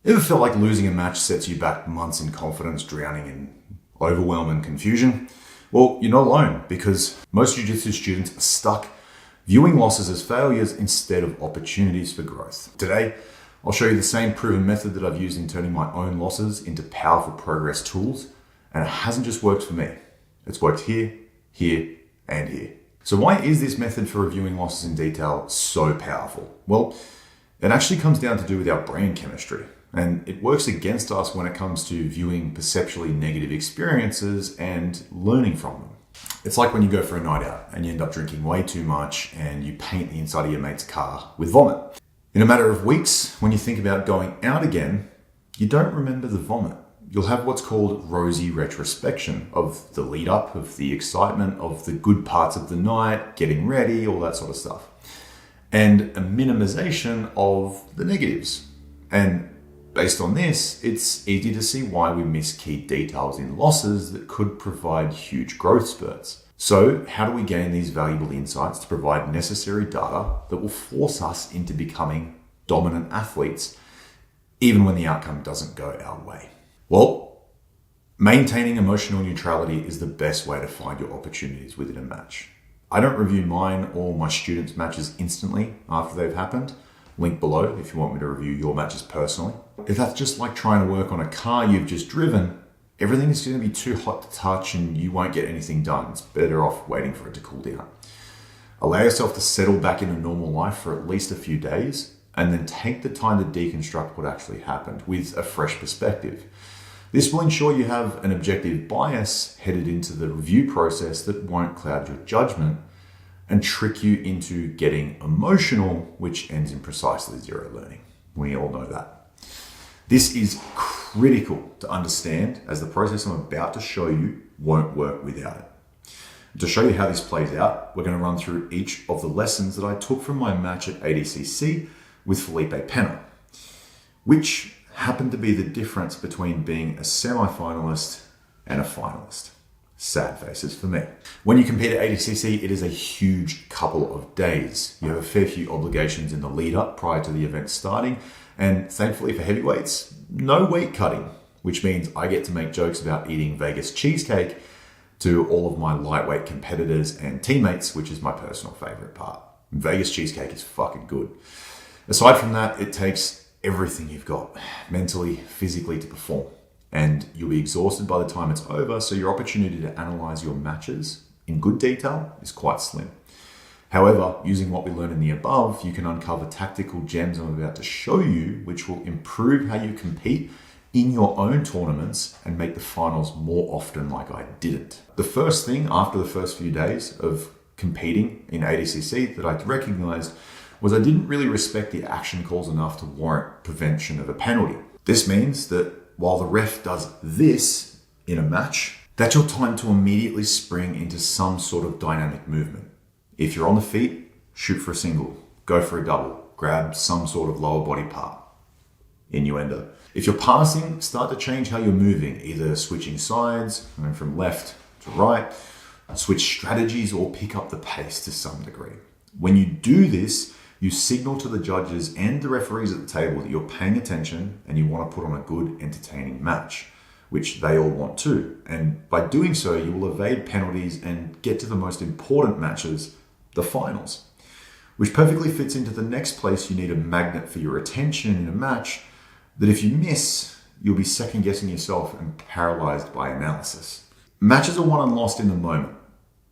Ever felt like losing a match sets you back months in confidence, drowning in overwhelm and confusion? Well, you're not alone, because most jiu-jitsu students are stuck viewing losses as failures instead of opportunities for growth. Today, I'll show you the same proven method that I've used in turning my own losses into powerful progress tools, and it hasn't just worked for me. It's worked here, here, and here. So why is this method for reviewing losses in detail so powerful? Well, it actually comes down to do with our brain chemistry. And it works against us when it comes to viewing perceptually negative experiences and learning from them. It's like when you go for a night out and you end up drinking way too much and you paint the inside of your mate's car with vomit. In a matter of weeks, when you think about going out again, you don't remember the vomit. You'll have what's called rosy retrospection of the lead up, of the excitement, of the good parts of the night, getting ready, all that sort of stuff. And a minimization of the negatives. And based on this, it's easy to see why we miss key details in losses that could provide huge growth spurts. So how do we gain these valuable insights to provide necessary data that will force us into becoming dominant athletes, even when the outcome doesn't go our way? Well, maintaining emotional neutrality is the best way to find your opportunities within a match. I don't review mine or my students' matches instantly after they've happened. Link below if you want me to review your matches personally. If that's just like trying to work on a car you've just driven, everything is going to be too hot to touch and you won't get anything done. It's better off waiting for it to cool down. Allow yourself to settle back into normal life for at least a few days and then take the time to deconstruct what actually happened with a fresh perspective. This will ensure you have an objective bias headed into the review process that won't cloud your judgment and trick you into getting emotional, which ends in precisely zero learning. We all know that. This is critical to understand, as the process I'm about to show you won't work without it. To show you how this plays out, we're going to run through each of the lessons that I took from my match at ADCC with Felipe Pena, which happened to be the difference between being a semi-finalist and a finalist. Sad faces for me. When you compete at ADCC, it is a huge couple of days. You have a fair few obligations in the lead up prior to the event starting, and thankfully for heavyweights, no weight cutting, which means I get to make jokes about eating Vegas cheesecake to all of my lightweight competitors and teammates, which is my personal favorite part. Vegas cheesecake is fucking good. Aside from that, it takes everything you've got, mentally, physically, to perform. And you'll be exhausted by the time it's over, so your opportunity to analyze your matches in good detail is quite slim. However, using what we learned in the above, you can uncover tactical gems I'm about to show you, which will improve how you compete in your own tournaments and make the finals more often like I didn't. The first thing after the first few days of competing in ADCC that I recognized was I didn't really respect the action calls enough to warrant prevention of a penalty. This means that while the ref does this in a match, that's your time to immediately spring into some sort of dynamic movement. If you're on the feet, shoot for a single, go for a double, grab some sort of lower body part. Innuendo. If you're passing, start to change how you're moving, either switching sides, going from left to right, switch strategies, or pick up the pace to some degree. When you do this, you signal to the judges and the referees at the table that you're paying attention and you want to put on a good, entertaining match, which they all want too. And by doing so, you will evade penalties and get to the most important matches, the finals, which perfectly fits into the next place you need a magnet for your attention in a match that if you miss, you'll be second guessing yourself and paralyzed by analysis. Matches are won and lost in the moment,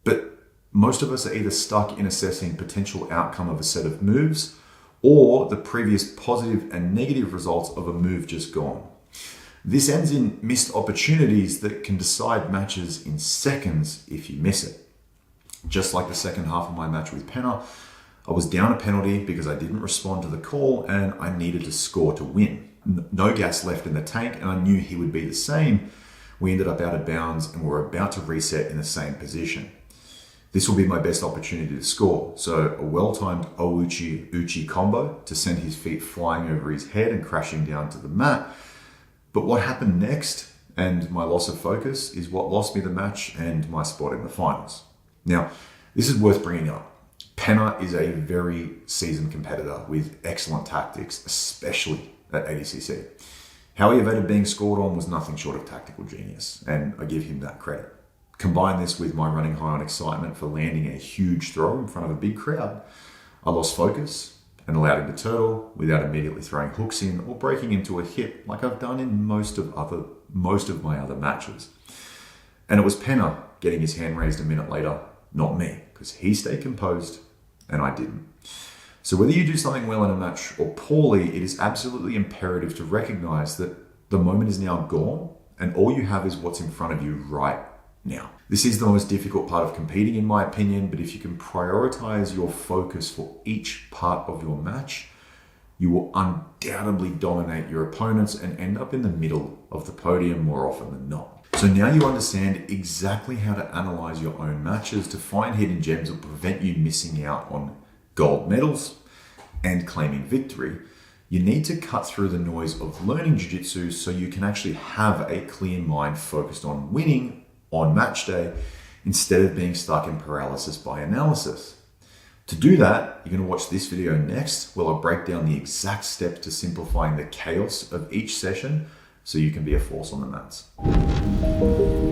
but most of us are either stuck in assessing potential outcome of a set of moves or the previous positive and negative results of a move just gone. This ends in missed opportunities that can decide matches in seconds if you miss it. Just like the second half of my match with Pena, I was down a penalty because I didn't respond to the call and I needed to score to win. No gas left in the tank and I knew he would be the same. We ended up out of bounds and were about to reset in the same position. This will be my best opportunity to score. So a well-timed Ouchi-Uchi combo to send his feet flying over his head and crashing down to the mat. But what happened next and my loss of focus is what lost me the match and my spot in the finals. Now, this is worth bringing up. Pena is a very seasoned competitor with excellent tactics, especially at ADCC. How he evaded being scored on was nothing short of tactical genius, and I give him that credit. Combine this with my running high on excitement for landing a huge throw in front of a big crowd, I lost focus and allowed him to turtle without immediately throwing hooks in or breaking into a hip like I've done in most of my other matches. And it was Penner getting his hand raised a minute later, not me, because he stayed composed and I didn't. So whether you do something well in a match or poorly, it is absolutely imperative to recognize that the moment is now gone and all you have is what's in front of you right now. This is the most difficult part of competing, in my opinion, but if you can prioritize your focus for each part of your match, you will undoubtedly dominate your opponents and end up in the middle of the podium more often than not. So now you understand exactly how to analyze your own matches to find hidden gems that prevent you missing out on gold medals and claiming victory. You need to cut through the noise of learning jiu-jitsu so you can actually have a clear mind focused on winning on match day instead of being stuck in paralysis by analysis. To do that, you're going to watch this video next where I'll break down the exact steps to simplifying the chaos of each session so you can be a force on the mats.